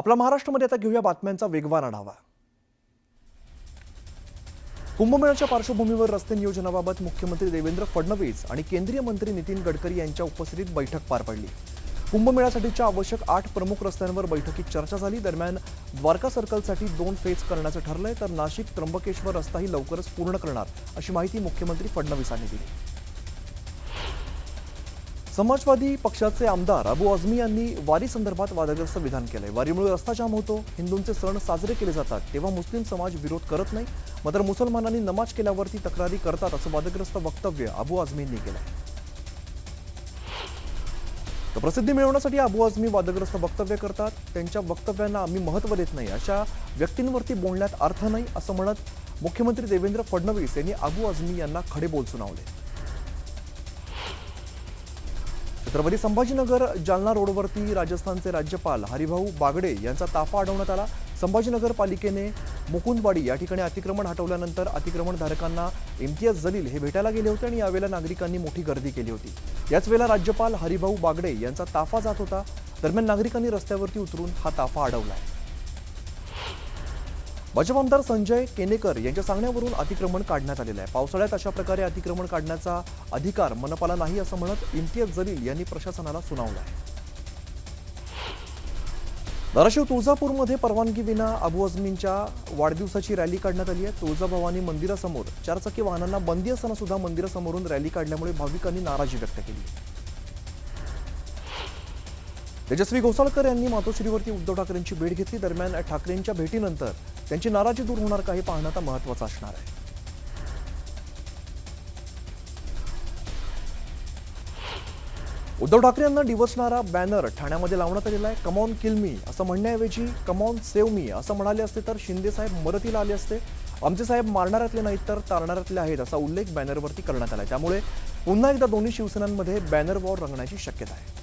आपला महाराष्ट्रामध्ये आता घेऊया बातम्यांचा वेगवान आढावा। कुंभमेळ्याच्या पार्श्वभूमीवर रस्ते नियोजनाबाबत मुख्यमंत्री देवेंद्र फडणवीस आणि केंद्रीय मंत्री नितीन गडकरी यांच्या उपस्थितीत बैठक पार पडली। कुंभमेळ्यासाठीच्या आवश्यक 8 प्रमुख रस्त्यांवर बैठकीत चर्चा झाली। दरम्यान द्वारका सर्कलसाठी 2 फेज करण्याचं ठरलंय, तर नाशिक त्र्यंबकेश्वर रस्ताही लवकरच पूर्ण करणार अशी माहिती मुख्यमंत्री फडणवीसांनी दिली। समाजवादी पक्षाचे आमदार अबू आझमी यांनी वारी संदर्भात वादग्रस्त विधान केलंय। वारीमुळे रस्ता जाम होतो, हिंदूंचे सण साजरे केले जातात तेव्हा मुस्लिम समाज विरोध करत नाही, मात्र मुसलमानांनी नमाज केल्यावरती तक्रारी करतात असं वादग्रस्त वक्तव्य अबू आझमींनी केलंय। तर प्रसिद्धी मिळवण्यासाठी अबू आझमी वादग्रस्त वक्तव्य करतात। त्यांच्या वक्तव्यांना आम्ही महत्त्व देत नाही, अशा व्यक्तींवरती बोलण्यात अर्थ नाही असं म्हणत मुख्यमंत्री देवेंद्र फडणवीस यांनी अबू आझमी यांना खडे बोल सुनावले। छत्रपती संभाजीनगर जालना रोडवरती राजस्थानचे राज्यपाल हरिभाऊ बागडे यांचा ताफा अडवण्यात आला। संभाजीनगर पालिकेने मुकुंदवाडी या ठिकाणी अतिक्रमण हटवल्यानंतर अतिक्रमणधारकांना इम्तियाज जलील हे भेटायला गेले होते आणि यावेळेला नागरिकांनी मोठी गर्दी केली होती। याच वेळेला राज्यपाल हरिभाऊ बागडे यांचा ताफा जात होता। दरम्यान नागरिकांनी रस्त्यावरती उतरून हा ताफा अडवलाय। भाजप आमदार संजय केनेकर यांच्या सांगण्यावरून अतिक्रमण काढण्यात आलेलं आहे। पावसाळ्यात अशा प्रकारे अतिक्रमण काढण्याचा अधिकार मनपाला नाही असं म्हणत इम्तियाज जलील यांनी प्रशासनाला सुनावलं आहे। धाराशिव तुळजापूरमध्ये परवानगीविना अबू आझमींच्या वाढदिवसाची रॅली काढण्यात आली आहे। तुळजाभवानी मंदिरासमोर 4 चाकी वाहनांना बंदी असताना सुद्धा मंदिरासमोरून रॅली काढल्यामुळे भाविकांनी नाराजी व्यक्त केली। तेजस्वी घोसाळकर यांनी मातोश्रीवरती उद्धव ठाकरेंची भेट घेतली। दरम्यान ठाकरेंच्या भेटीनंतर त्यांची नाराजी दूर होणार का हे पाहणं आता महत्त्वाचं असणार आहे। उद्धव ठाकरे यांना डिवचणारा बॅनर ठाण्यामध्ये लावण्यात आलेला आहे। कम ऑन किल मी असं म्हणण्याऐवजी कम ऑन सेव्ह मी असं म्हणाले असते तर शिंदे साहेब मदतीला आले असते। आमचे साहेब मारणाऱ्यातले नाहीत तर तारणाऱ्यातले आहेत असा उल्लेख बॅनरवरती करण्यात आलाय। त्यामुळे पुन्हा एकदा दोन्ही शिवसेनांमध्ये बॅनर वॉर रंगण्याची शक्यता आहे।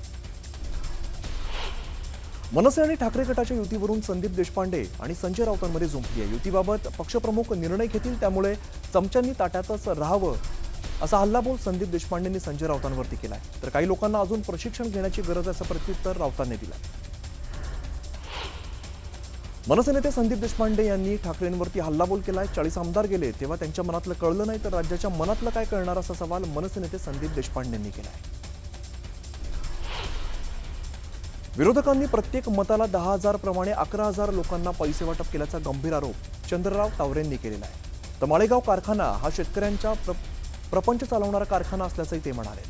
मनसे आणि ठाकरे गटाच्या युतीवरून संदीप देशपांडे आणि संजय राऊतांमध्ये झुंपली आहे। युतीबाबत पक्षप्रमुख निर्णय घेतील, त्यामुळे चमच्यांनी ताट्यातच राहावं असा हल्लाबोल संदीप देशपांडेंनी संजय राऊतांवरती केलाय। तर काही लोकांना अजून प्रशिक्षण घेण्याची गरज आहे असं प्रत्युत्तर राऊतांनी दिलंय। मनसे नेते संदीप देशपांडे यांनी ठाकरेंवरती हल्लाबोल केलाय। 40 आमदार गेले तेव्हा त्यांच्या मनातलं कळलं नाही तर राज्याच्या मनातलं काय कळणार असा सवाल मनसे नेते संदीप देशपांडेंनी केलाय। विरोधकांनी प्रत्येक मताला 10,000 प्रमाणे 11,000 लोकांना पैसे वाटप केल्याचा गंभीर आरोप चंद्रराव तावरेंनी केलेला आहे। तर माळेगाव कारखाना हा शेतकऱ्यांचा प्रपंच चालवणारा कारखाना असल्याचंही ते म्हणाले।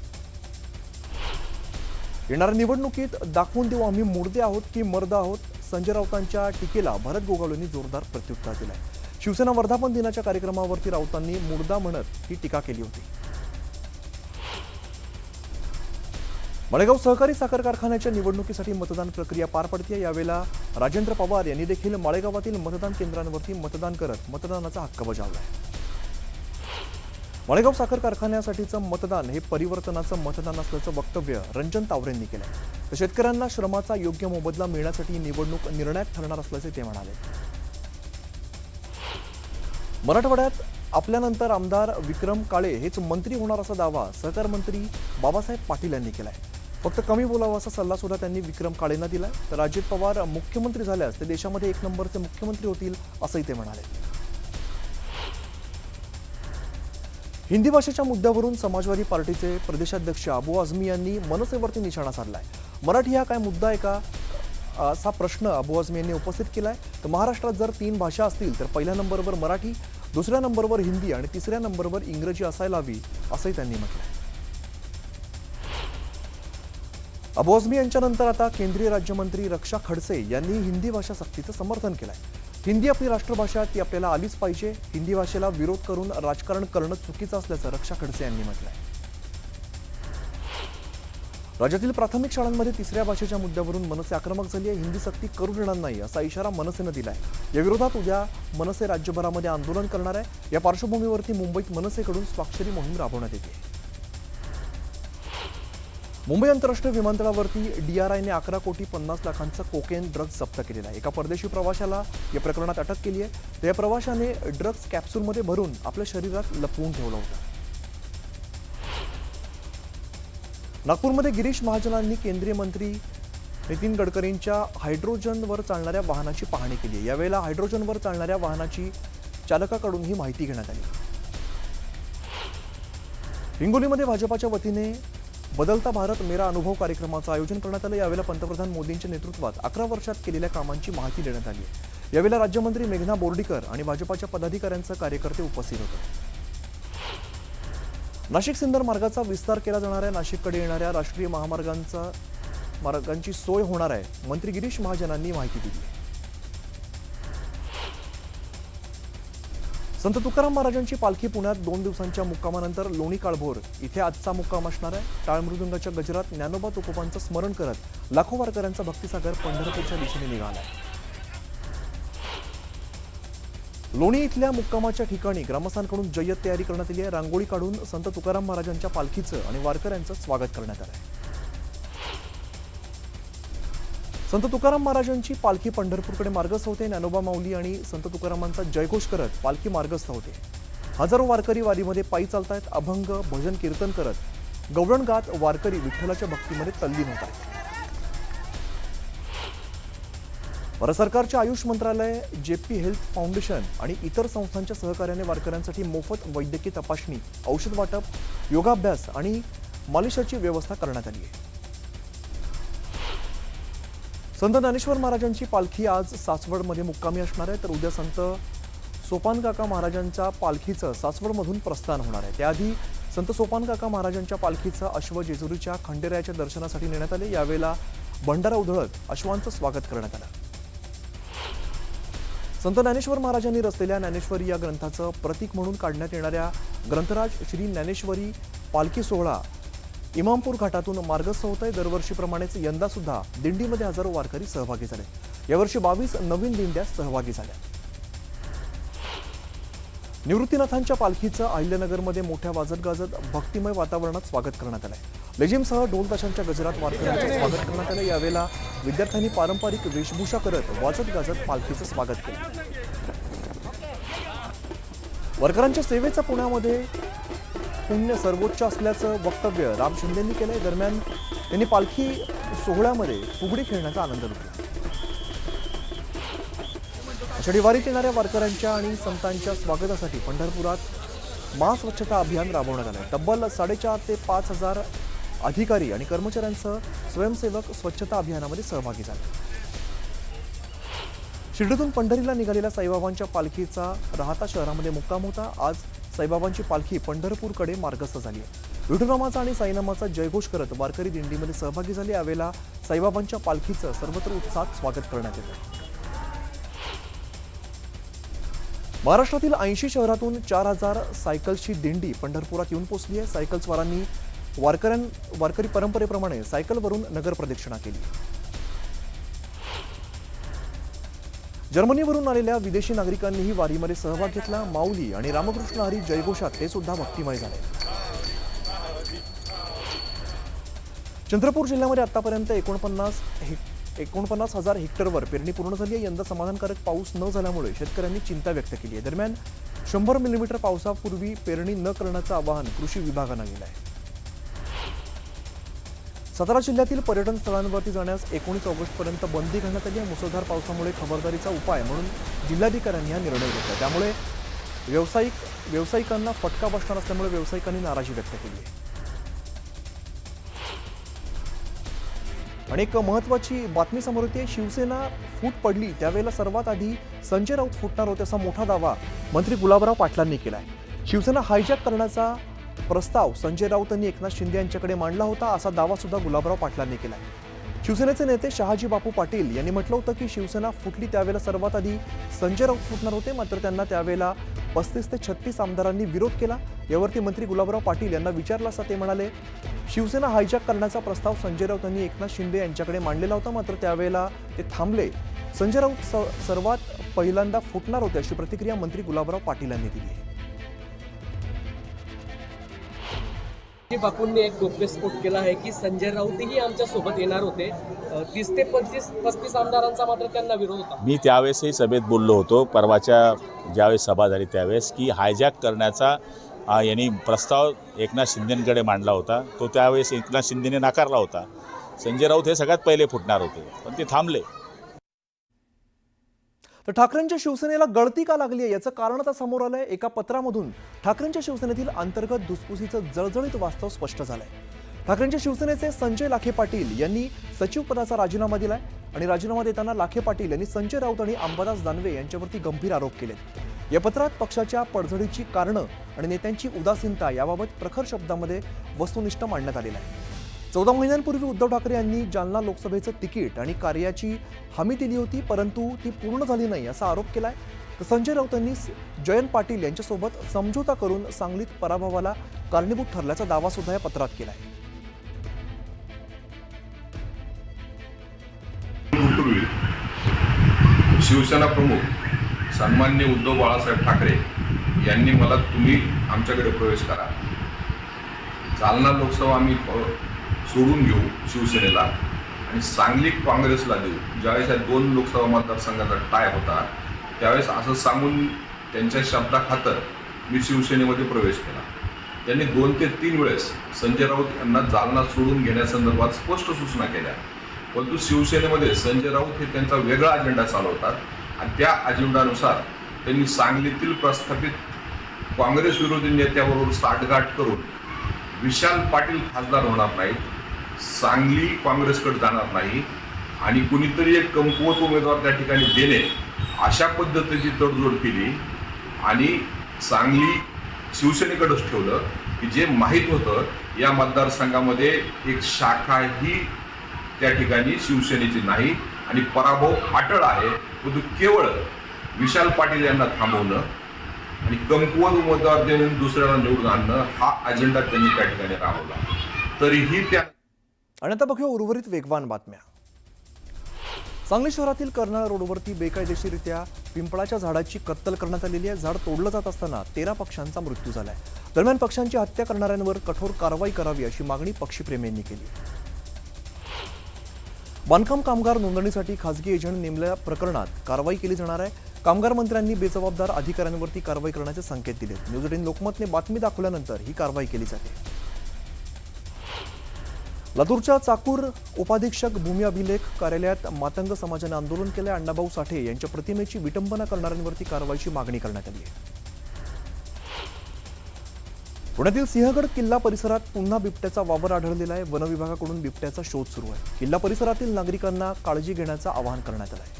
येणाऱ्या निवडणुकीत दाखवून देऊ आम्ही मुर्दे आहोत की मर्द आहोत, संजय राऊतांच्या टीकेला भरत गोगावलेंनी जोरदार प्रत्युत्तर दिलंय। शिवसेना वर्धापन दिनाच्या कार्यक्रमावरती राऊतांनी मुर्दा म्हणत ही टीका केली होती। माळेगाव सहकारी साखर कारखान्याच्या निवडणुकीसाठी मतदान प्रक्रिया पार पडते। यावेळेला राजेंद्र पवार यांनी देखील माळेगावातील मतदान केंद्रांवरती मतदान करत मतदानाचा हक्क बजावलाय। माळेगाव साखर कारखान्यासाठीचं मतदान हे परिवर्तनाचं मतदान असल्याचं वक्तव्य रंजन तावरेंनी केलंय। तर शेतकऱ्यांना श्रमाचा योग्य मोबदला मिळण्यासाठी ही निवडणूक निर्णायक ठरणार असल्याचे ते म्हणाले। मराठवाड्यात आपल्यानंतर आमदार विक्रम काळे हेच मंत्री होणार असा दावा सहकार मंत्री बाबासाहेब पाटील यांनी केलाय। फक्त कमी बोलावं असा सल्ला सुद्धा त्यांनी विक्रम काळेंना दिलाय। तर अजित पवार मुख्यमंत्री झाल्यास ते देशामध्ये 1 नंबरचे मुख्यमंत्री होतील असंही ते म्हणाले। हिंदी भाषेच्या मुद्द्यावरून समाजवादी पार्टीचे प्रदेशाध्यक्ष अबू आझमी यांनी मनसेवरती निशाणा साधलाय। मराठी हा काय मुद्दा आहे का असा प्रश्न अबू आझमी यांनी उपस्थित केलाय। तर महाराष्ट्रात जर 3 भाषा असतील तर पहिल्या नंबरवर मराठी, दुसऱ्या नंबरवर हिंदी आणि तिसऱ्या नंबरवर इंग्रजी असायला हवी असंही त्यांनी म्हटलंय। अबू आझमी यांच्यानंतर आता केंद्रीय राज्यमंत्री रक्षा खडसे यांनी हिंदी भाषा सक्तीचं समर्थन केलंय। हिंदी आपली राष्ट्रभाषा, ती आपल्याला आलीच पाहिजे। हिंदी भाषेला विरोध करून राजकारण करणं चुकीचं असल्याचं रक्षा खडसे यांनी म्हटलंय। राज्यातील प्राथमिक शाळांमध्ये 3ऱ्या भाषेच्या मुद्द्यावरून मनसे आक्रमक झाली आहे। हिंदी सक्ती करू देणार नाही असा इशारा मनसेनं दिलाय। या विरोधात उद्या मनसे राज्यभरामध्ये आंदोलन करणार आहे। या पार्श्वभूमीवरती मुंबईत मनसेकडून स्वाक्षरी मोहीम राबवण्यात येते। मुंबई आंतरराष्ट्रीय विमानतळावरती DRIने 11 कोटी 50 लाखांचा कोकेन ड्रग्ज जप्त केलेला आहे। एका परदेशी प्रवाशाला या प्रकरणात अटक केली आहे। तर या प्रवाशाने ड्रग्ज कॅप्सूलमध्ये भरून आपल्या शरीरात लपवून ठेवलं होतं। नागपूरमध्ये गिरीश महाजनांनी केंद्रीय मंत्री नितीन गडकरींच्या हायड्रोजनवर चालणाऱ्या वाहनाची पाहणी केली आहे। यावेळेला हायड्रोजनवर चालणाऱ्या वाहनाची चालकाकडून ही माहिती घेण्यात आली। हिंगोलीमध्ये भाजपाच्या वतीने बदलता भारत मेरा अनुभव कार्यक्रमाचं आयोजन करण्यात आलं। यावेळेला पंतप्रधान मोदींच्या नेतृत्वात 11 वर्षात केलेल्या कामांची माहिती देण्यात आली आहे। यावेळेला राज्यमंत्री मेघना बोर्डीकर आणि भाजपाच्या पदाधिकाऱ्यांचे कार्यकर्ते उपस्थित होते। नाशिक सिन्नर मार्गाचा विस्तार केला जाणार आहे। नाशिककडे येणाऱ्या राष्ट्रीय मार्गांची सोय होणार आहे। मंत्री गिरीश महाजनांनी माहिती दिली। संत तुकाराम महाराजांची पालखी पुण्यात 2 दिवसांच्या मुक्कामानंतर लोणी काळभोर इथे आजचा मुक्काम असणार आहे। टाळ मृदुंगाच्या गजरात ज्ञानोबा तुकोबांचं स्मरण करत लाखो वारकऱ्यांचा भक्तिसागर पंढरपूरच्या दिशेने निघाला। लोणी इथल्या मुक्कामाच्या ठिकाणी ग्रामस्थांकडून जय्यत तयारी करण्यात आली आहे। रांगोळी काढून संत तुकाराम महाराजांच्या पालखीचं आणि वारकऱ्यांचं स्वागत करण्यात आलं आहे। संत तुकाराम महाराजांची पालखी पंढरपूरकडे मार्गस्थ होते। ज्ञानोबा माऊली आणि संत तुकारामांचा जयघोष करत पालखी मार्गस्थ होते। हजारो वारकरी वारीमध्ये पायी चालतायत। अभंग भजन कीर्तन करत गवळण गात वारकरी विठ्ठलाच्या भक्तीमध्ये तल्लीन होत आहेत। भारत सरकारच्या आयुष मंत्रालय, जेपी हेल्थ फाउंडेशन आणि इतर संस्थांच्या सहकार्याने वारकऱ्यांसाठी मोफत वैद्यकीय तपासणी, औषध वाटप, योगाभ्यास आणि मालिशाची व्यवस्था करण्यात आली आहे। संत ज्ञानेश्वर महाराजांची पालखी आज सासवडमध्ये मुक्कामी असणार आहे, तर उद्या संत सोपानकाका महाराजांच्या पालखीचं सासवडमधून प्रस्थान होणार आहे। त्याआधी संत सोपानकाका महाराजांच्या पालखीचं अश्व जेजुरीच्या खंडेरायाच्या दर्शनासाठी नेण्यात आले। यावेळेला भंडारा उधळत अश्वांचं स्वागत करण्यात आलं। संत ज्ञानेश्वर महाराजांनी रचलेल्या ज्ञानेश्वरी या ग्रंथाचं प्रतीक म्हणून काढण्यात येणाऱ्या ग्रंथराज श्री ज्ञानेश्वरी पालखी सोहळा इमामपूर घाटातून मार्गस्थ होत आहे। दरवर्षीप्रमाणेच यंदा सुद्धा दिंडीमध्ये हजारो वारकरी सहभागी झाले। यावर्षी 22 नवीन दिंड्या सहभागी झाल्या। निवृत्तीनाथांच्या पालखीचं अहिल्यानगरमध्ये मोठ्या वाजत गाजत भक्तिमय वातावरणात स्वागत करण्यात आलंय। लेझिमसह ढोल ताशांच्या गजरात वारकऱ्यांचं स्वागत करण्यात आलं। यावेळेला विद्यार्थ्यांनी पारंपरिक वेशभूषा करत वाजत गाजत पालखीचं स्वागत केलं। वारकऱ्यांच्या सेवेचा पुण्यामध्ये पुण्य सर्वोच्च असल्याचं वक्तव्य राम शिंदेंनी केलंय। दरम्यान त्यांनी पालखी सोहळ्यामध्ये फुगडी खेळण्याचा आनंद लुटला। आषाढी वारीत येणाऱ्या वारकऱ्यांच्या आणि संतांच्या स्वागतासाठी पंढरपुरात महास्वच्छता अभियान राबवण्यात आलंय। तब्बल 4,500 ते 5,000 अधिकारी आणि कर्मचाऱ्यांसह स्वयंसेवक स्वच्छता अभियानामध्ये सहभागी झाले। शिर्डीतून पंढरीला निघालेल्या साईबाबांच्या पालखीचा राहता शहरामध्ये मुक्काम होता। आज साईबाबांची पालखी पंढरपूरकडे मार्गस्थ झाली आहे। विठुरामाचा आणि साईनामाचा जयघोष करत वारकरी दिंडीमध्ये सहभागी झाले। यावेळेला साईबाबांच्या पालखीचं सर्वत्र उत्साहात स्वागत करण्यात येतं। महाराष्ट्रातील 80 शहरातून 4,000 सायकल्सची दिंडी पंढरपुरात येऊन पोहोचली आहे। सायकलस्वारांनी वारकरी परंपरेप्रमाणे सायकलवरून नगर प्रदक्षिणा केली। जर्मनीवरून आलेल्या विदेशी नागरिकांनीही वारीमध्ये सहभाग घेतला। माऊली आणि रामकृष्ण हरी जयघोषात ते सुद्धा भक्तिमय झाले। चंद्रपूर जिल्ह्यामध्ये आतापर्यंत 49,000 हेक्टरवर पेरणी पूर्ण झाली आहे। यंदा समाधानकारक पाऊस न झाल्यामुळे शेतकऱ्यांनी चिंता व्यक्त केली आहे। दरम्यान 100 मिलीमीटर पावसापूर्वी पेरणी न करण्याचं आवाहन कृषी विभागानं केलं आहे। सातारा जिल्ह्यातील पर्यटन स्थळांवरती जाण्यास 19 ऑगस्टपर्यंत बंदी घालण्यात आली आहे। मुसळधार पावसामुळे खबरदारीचा उपाय म्हणून जिल्हाधिकाऱ्यांनी हा निर्णय घेतला। त्यामुळे व्यावसायिकांना फटका बसणार असल्यामुळे व्यावसायिकांनी नाराजी व्यक्त केली आहे। आणि एक महत्त्वाची बातमी समोर येते। शिवसेना फूट पडली त्यावेळेला सर्वात आधी संजय राऊत फुटणार होते असा मोठा दावा मंत्री गुलाबराव पाटलांनी केलाय। शिवसेना हायजॅक करण्याचा प्रस्ताव संजय राऊतांनी एकनाथ शिंदे यांच्याकडे मांडला होता असा दावा सुद्धा गुलाबराव पाटलांनी केलाय। शिवसेनेचे नेते शहाजी बापू पाटील यांनी म्हटलं होतं की शिवसेना फुटली त्यावेळेला सर्वात आधी संजय राऊत फुटणार होते, मात्र त्यांना त्यावेळेला 35 ते 36 आमदारांनी विरोध केला। यावरती मंत्री गुलाबराव पाटील यांना विचारलं असता ते म्हणाले शिवसेना हायजॅक करण्याचा प्रस्ताव संजय राऊत यांनी एकनाथ शिंदे यांच्याकडे मांडलेला होता, मात्र त्यावेळेला ते थांबले। संजय राऊत सर्वात पहिल्यांदा फुटणार होते अशी प्रतिक्रिया मंत्री गुलाबराव पाटील यांनी दिली आहे। बापूंनी एक गोप्यस्फोट केला आहे की संजय राऊतही आमच्या सोबत येणार होते। 30 ते 35 आमदारांचा मात्र त्यांना विरोध होता। मी त्यावेळेसही सभेत बोललो होतो, परवाच्या ज्यावेळेस सभा झाली त्यावेळेस, की हायजॅक करण्याचा यांनी प्रस्ताव एकनाथ शिंदेंकडे मांडला होता। तो त्यावेळेस एकनाथ शिंदेने नाकारला होता। संजय राऊत हे सगळ्यात पहिले फुटणार होते, पण ते थांबले. तर ठाकरेंच्या शिवसेनेला गळती का लागली आहे याचं कारण आता समोर आलंय. एका पत्रामधून ठाकरेंच्या शिवसेनेतील अंतर्गत धुसफुसीचं जळजळीत वास्तव स्पष्ट झालंय. ठाकरेंच्या शिवसेनेचे संजय लाखे पाटील यांनी सचिव पदाचा राजीनामा दिलाय आणि राजीनामा देताना लाखे पाटील यांनी संजय राऊत आणि अंबादास दानवे यांच्यावरती गंभीर आरोप केलेत. या पत्रात पक्षाच्या पडझडीची कारणं आणि नेत्यांची उदासीनता याबाबत प्रखर शब्दामध्ये वस्तुनिष्ठ मांडण्यात आलेलं आहे. 14 महिन्यांपूर्वी उद्धव ठाकरे यांनी जालना लोकसभेचं तिकीट आणि कार्याची हमी दिली होती, परंतु ती पूर्ण झाली नाही असा आरोप केलाय. तर संजय राऊत यांनी जयंत पाटील यांच्यासोबत समझोता करून सांगलीत पराभवाला कारणीभूत ठरल्याचा दावा सुद्धा या पत्रात केलाय. पूर्वी शिवसेना प्रमुख सन्माननीय उद्धव बाळासाहेब ठाकरे यांनी मला तुम्ही आमच्याकडे प्रवेश करा, जालना लोकसभा आम्ही सोडून घेऊ शिवसेनेला आणि सांगली काँग्रेसला देऊ. ज्यावेळेस या 2 लोकसभा मतदारसंघाचा टाय होता त्यावेळेस असं सांगून त्यांच्या शब्दाखातर मी शिवसेनेमध्ये प्रवेश केला. त्यांनी 2 ते 3 वेळेस संजय राऊत यांना जालना सोडून घेण्यासंदर्भात स्पष्ट सूचना केल्या, परंतु शिवसेनेमध्ये संजय राऊत हे त्यांचा वेगळा अजेंडा चालवतात आणि त्या अजेंडानुसार त्यांनी सांगलीतील प्रस्थापित काँग्रेस विरोधी नेत्याबरोबर साठगाठ करून विशाल पाटील खासदार होणार नाहीत, सांगली काँग्रेसकडे जाणार नाही आणि कुणीतरी एक कमकुवत उमेदवार त्या ठिकाणी देणे अशा पद्धतीची तडजोड केली आणि सांगली शिवसेनेकडेच ठेवलं की जे माहीत होतं या मतदारसंघामध्ये एक शाखाही त्या ठिकाणी शिवसेनेची नाही आणि पराभव अटळ आहे. परंतु केवळ विशाल पाटील यांना थांबवणं आणि कमकुवत उमेदवार देऊन दुसऱ्याला निवडून आणणं हा अजेंडा त्यांनी त्या ठिकाणी राबवला. तरीही त्या आणि आता बघूया उर्वरित वेगवान बातम्या. सांगली शहरातील कर्नाळ रोडवरती बेकायदेशीरित्या पिंपळाच्या झाडाची कत्तल करण्यात आलेली आहे. झाड तोडलं जात असताना 13 पक्ष्यांचा मृत्यू झालाय. दरम्यान पक्ष्यांची हत्या करणाऱ्यांवर कठोर कारवाई करावी अशी मागणी पक्षीप्रेमींनी केली. बांधकाम कामगार नोंदणीसाठी खासगी एजंट नेमल्या प्रकरणात कारवाई केली जाणार आहे. कामगार मंत्र्यांनी बेजबाबदार अधिकाऱ्यांवरती कारवाई करण्याचे संकेत दिलेत. न्यूज 18 लोकमतने बातमी दाखवल्यानंतर ही कारवाई केली जाते. लातूरच्या चाकूर उपाधीक्षक भूमी अभिलेख कार्यालयात मातंग समाजाने आंदोलन केले. अण्णाभाऊ साठे यांच्या प्रतिमेची विटंबना करणाऱ्यांवरती कारवाईची मागणी करण्यात आली आहे. पुण्यातील सिंहगड किल्ला परिसरात पुन्हा बिबट्याचा वावर आढळलेला आहे. वन विभागाकडून बिबट्याचा शोध सुरू आहे. किल्ला परिसरातील नागरिकांना काळजी घेण्याचं आवाहन करण्यात आलं आहे.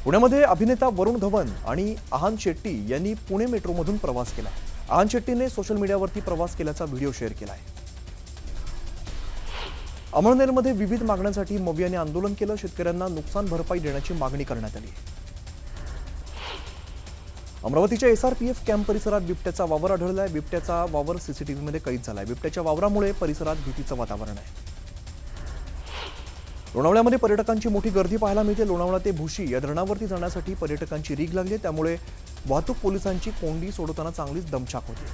पुण्यामध्ये अभिनेता वरुण धवन आणि आहान शेट्टी यांनी पुणे मेट्रोमधून प्रवास केला. आहान शेट्टीने सोशल मीडियावरती प्रवास केल्याचा व्हिडिओ शेअर केला आहे. अमळनेरमध्ये विविध मागण्यांसाठी मवियाने आंदोलन केलं. शेतकऱ्यांना नुकसान भरपाई देण्याची मागणी करण्यात आली. अमरावतीच्या एसआरपीएफ कॅम्प परिसरात बिबट्याचा वावर आढळला आहे. बिबट्याचा वावर सीसीटीव्हीमध्ये कैद झालाय. बिबट्याच्या वावरामुळे परिसरात भीतीचं वातावरण आहे. लोणावळ्यामध्ये पर्यटकांची मोठी गर्दी पाहायला मिळते. लोणावळा ते भुशी या धरणावरती जाण्यासाठी पर्यटकांची रीघ लागली, त्यामुळे वाहतूक पोलिसांची कोंडी सोडवताना चांगलीच दमछाक होती.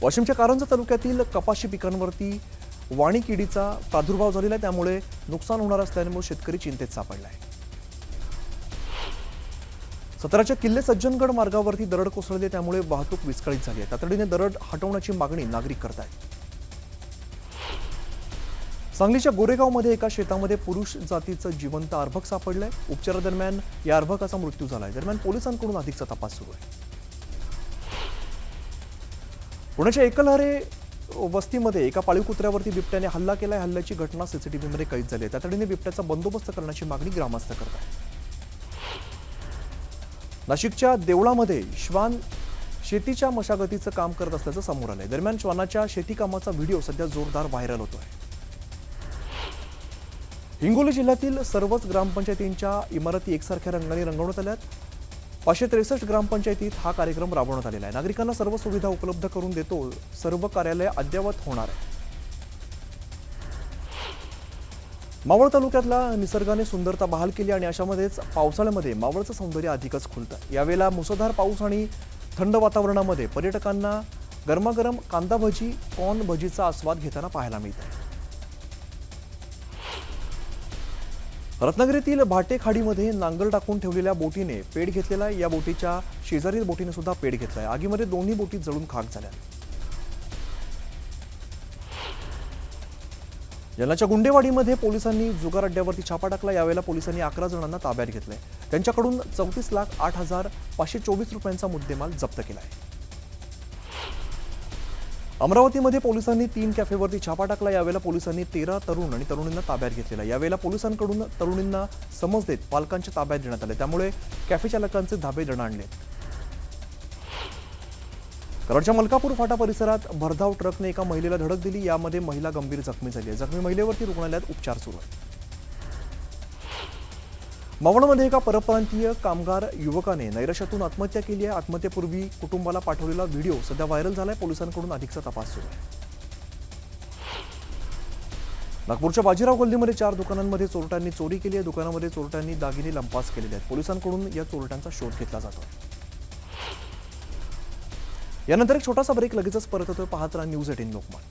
वाशिमच्या कारंजा तालुक्यातील कपाशी पिकांवरती वाणी किडीचा प्रादुर्भाव झालेला आहे, त्यामुळे नुकसान होणार असल्यामुळे शेतकरी चिंतेत सापडला आहे. साताराच्या किल्ले सज्जनगड मार्गावरती दरड कोसळली, त्यामुळे वाहतूक विस्कळीत झाली आहे. तातडीने दरड हटवण्याची मागणी नागरिक करत आहेत. सांगलीच्या गोरेगावमध्ये एका शेतामध्ये पुरुष जातीचं जिवंत अर्भक सापडलंय. उपचारादरम्यान या अर्भकाचा मृत्यू झालाय. दरम्यान पोलिसांकडून अधिकचा तपास सुरू आहे. पुण्याच्या एकलहरे वस्तीमध्ये एका पाळीव कुत्र्यावरती बिबट्याने हल्ला केलाय. हल्ल्याची घटना सीसीटीव्हीमध्ये कैद झाली आहे. तातडीने बिबट्याचा बंदोबस्त करण्याची मागणी ग्रामस्थ करत आहेत. नाशिकच्या देवळामध्ये श्वान शेतीच्या मशागतीचं काम करत असल्याचं समोर आलंय. दरम्यान श्वानाच्या शेती कामाचा व्हिडिओ सध्या जोरदार व्हायरल होतोय. हिंगोली जिल्ह्यातील सर्वच ग्रामपंचायतींच्या इमारती एकसारख्या रंगाने रंगवण्यात आल्यात. 563 ग्रामपंचायतीत हा कार्यक्रम राबवण्यात आलेला आहे. नागरिकांना सर्व सुविधा उपलब्ध करून देतो. सर्व कार्यालय अद्ययावत होणार आहे. मावळ तालुक्यातला निसर्गाने सुंदरता बहाल केली आणि अशामध्येच पावसाळ्यामध्ये मावळचं सौंदर्य अधिकच खुलतं. यावेळेला मुसळधार पाऊस आणि थंड वातावरणामध्ये पर्यटकांना गरमागरम कांदा भजी, कॉर्न भजीचा आस्वाद घेताना पाहायला मिळत आहे. रत्नागिरीतील भाटे खाडीमध्ये नांगर टाकून ठेवलेल्या बोटीने पेट घेतलेला आहे. या बोटीच्या शेजारील बोटीने सुद्धा पेट घेतलाय. आगीमध्ये दोन्ही बोटी जळून खाक झाल्या. जालन्याच्या गुंडेवाडीमध्ये पोलिसांनी जुगार अड्ड्यावरती छापा टाकला. यावेळेला पोलिसांनी 11 जणांना ताब्यात घेतलंय. त्यांच्याकडून 34,08,524 रुपयांचा मुद्देमाल जप्त केलाय. अमरावतीमध्ये पोलिसांनी 3 कॅफेवरती छापा टाकला. यावेळेला पोलिसांनी 13 तरुण आणि तरुणींना ताब्यात घेतलेला. यावेळेला पोलिसांकडून तरुणींना समज देत पालकांच्या ताब्यात देण्यात आले. त्यामुळे कॅफे चालकांचे धाबे दणाणले. कराडच्या मलकापूर फाटा परिसरात भरधाव ट्रकने एका महिलेला धडक दिली. यामध्ये महिला गंभीर जखमी झाली आहे. जखमी महिलेवरती रुग्णालयात उपचार सुरू आहेत. मावळमध्ये एका परप्रांतीय कामगार युवकाने नैराश्यातून आत्महत्या केली आहे. आत्महत्येपूर्वी कुटुंबाला पाठवलेला व्हिडिओ सध्या व्हायरल झालाय. पोलिसांकडून अधिकचा तपास सुरू आहे. नागपूरच्या बाजीराव गल्लीमध्ये 4 दुकानांमध्ये चोरट्यांनी चोरी केली आहे. दुकानामध्ये चोरट्यांनी दागिने लंपास केलेले आहेत. पोलिसांकडून या चोरट्यांचा शोध घेतला जातो. यानंतर एक छोटासा ब्रेक, लगेचच परत होतोय. पाहत राहा न्यूज 18 लोकमत.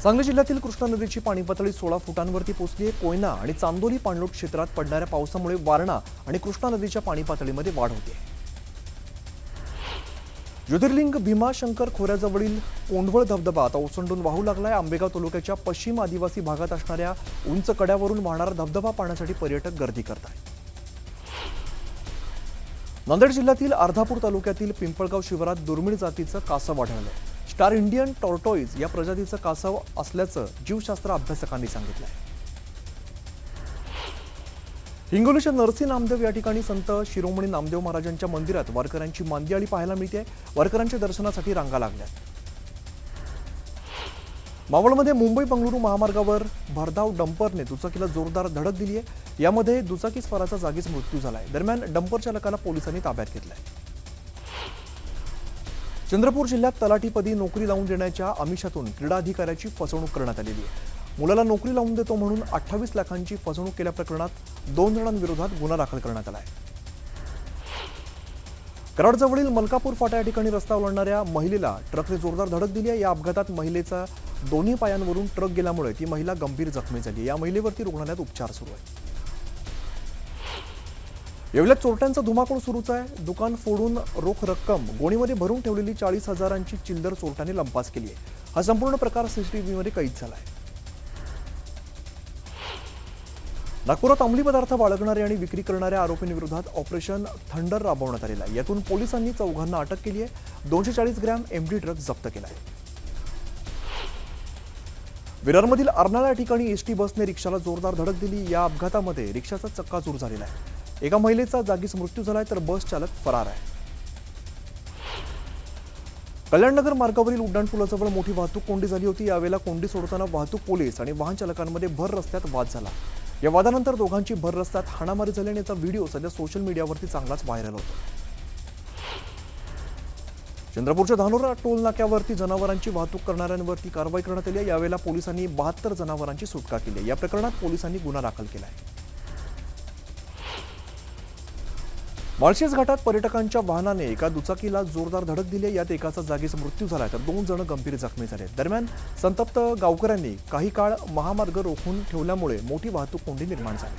सांगली जिल्ह्यातील कृष्णा नदीची पाणी पातळी 16 फुटांवरती पोहोचली आहे. कोयना आणि चांदोली पाणलोट क्षेत्रात पडणाऱ्या पावसामुळे वारणा आणि कृष्णा नदीच्या पाणी पातळीमध्ये वाढ होते. ज्योतिर्लिंग भीमाशंकर खोऱ्याजवळील कोंढवळ धबधबा आता ओसंडून वाहू लागलाय. आंबेगाव तालुक्याच्या पश्चिम आदिवासी भागात असणाऱ्या उंच कड्यावरून वाहणारा धबधबा पाहण्यासाठी पर्यटक गर्दी करतात. नांदेड जिल्ह्यातील अर्धापूर तालुक्यातील पिंपळगाव शिवारात दुर्मिळ जातीचं कासव आढळलंय. स्टार इंडियन टॉर्टोइज या प्रजातीचं कासव असल्याचं जीवशास्त्र अभ्यासकांनी सांगितलंय. हिंगोलीच्या नरसी नामदेव या ठिकाणी संत शिरोमणी नामदेव महाराजांच्या मंदिरात वारकऱ्यांची मांदियाळी पाहायला मिळते. वारकऱ्यांच्या दर्शनासाठी रांगा लागल्यात. मावळमध्ये मुंबई बंगळुरू महामार्गावर भरधाव डंपरने दुचाकीला जोरदार धडक दिली आहे. यामध्ये दुचाकी स्वाराचा जागीच मृत्यू झालाय. दरम्यान डंपर चालकाला पोलिसांनी ताब्यात घेतलंय. चंद्रपूर जिल्ह्यात तलाठीपदी नोकरी लावून देण्याच्या आमिषातून क्रीडा अधिकाऱ्याची फसवणूक करण्यात आलेली आहे. मुलाला नोकरी लावून देतो म्हणून 28 लाखांची फसवणूक केल्याप्रकरणात 2 जणांविरोधात गुन्हा दाखल करण्यात आला आहे. कराडजवळील मलकापूर फाटा या ठिकाणी रस्ता ओलांडणाऱ्या महिलेला ट्रकने जोरदार धडक दिली आहे. या अपघातात महिलेचा दोन्ही पायांवरून ट्रक गेल्यामुळे ती महिला गंभीर जखमी झाली. या महिलेवरती रुग्णालयात उपचार सुरू आहेत. येवल्यात चोरट्यांचा धुमाकूळ सुरूच आहे. दुकान फोडून रोख रक्कम गोणीमध्ये भरून ठेवलेली 40,000ची चिल्लर चोरट्यांनी लंपास केली आहे. हा संपूर्ण प्रकार सीसीटीव्हीमध्ये कैद झाला आहे. नागपुरात अंमली पदार्थ बाळगणारे आणि विक्री करणाऱ्या आरोपींविरोधात ऑपरेशन थंडर राबवण्यात आलेलं आहे. यातून पोलिसांनी 4 अटक केली आहे. 240 ग्रॅम एमडी ड्रग्ज जप्त केला आहे. विरारमधील अर्नाळा या ठिकाणी एसटी बसने रिक्षाला जोरदार धडक दिली. या अपघातामध्ये रिक्षाचा चक्काचूर झालेला आहे. एका महिलेचा जागीच मृत्यू झालाय तर बस चालक फरार आहे. कल्याणनगर मार्गावरील उड्डाणपुलाजवळ मोठी वाहतूक कोंडी झाली होती. यावेळेला कोंडी सोडताना वाहतूक पोलीस आणि वाहन चालकांमध्ये भर रस्त्यात वाद झाला. या वादानंतर दोघांची भर रस्त्यात हाणामारी झाली आणि याचा व्हिडिओ सध्या सोशल मीडियावरती चांगलाच व्हायरल होतो. चंद्रपूरच्या धानोरा टोल नाक्यावरती जनावरांची वाहतूक करणाऱ्यांवरती कारवाई करण्यात आली आहे. यावेळेला पोलिसांनी 72 जनावरांची सुटका केली. या प्रकरणात पोलिसांनी गुन्हा दाखल केला आहे. माळशेज घाटात पर्यटकांच्या वाहनाने एका दुचाकीला जोरदार धडक दिली. यात एकाचा जागीच मृत्यू झाला तर 2 जण गंभीर जखमी झाले. दरम्यान संतप्त गावकऱ्यांनी काही काळ महामार्ग रोखून ठेवल्यामुळे मोठी वाहतूक कोंडी निर्माण झाली.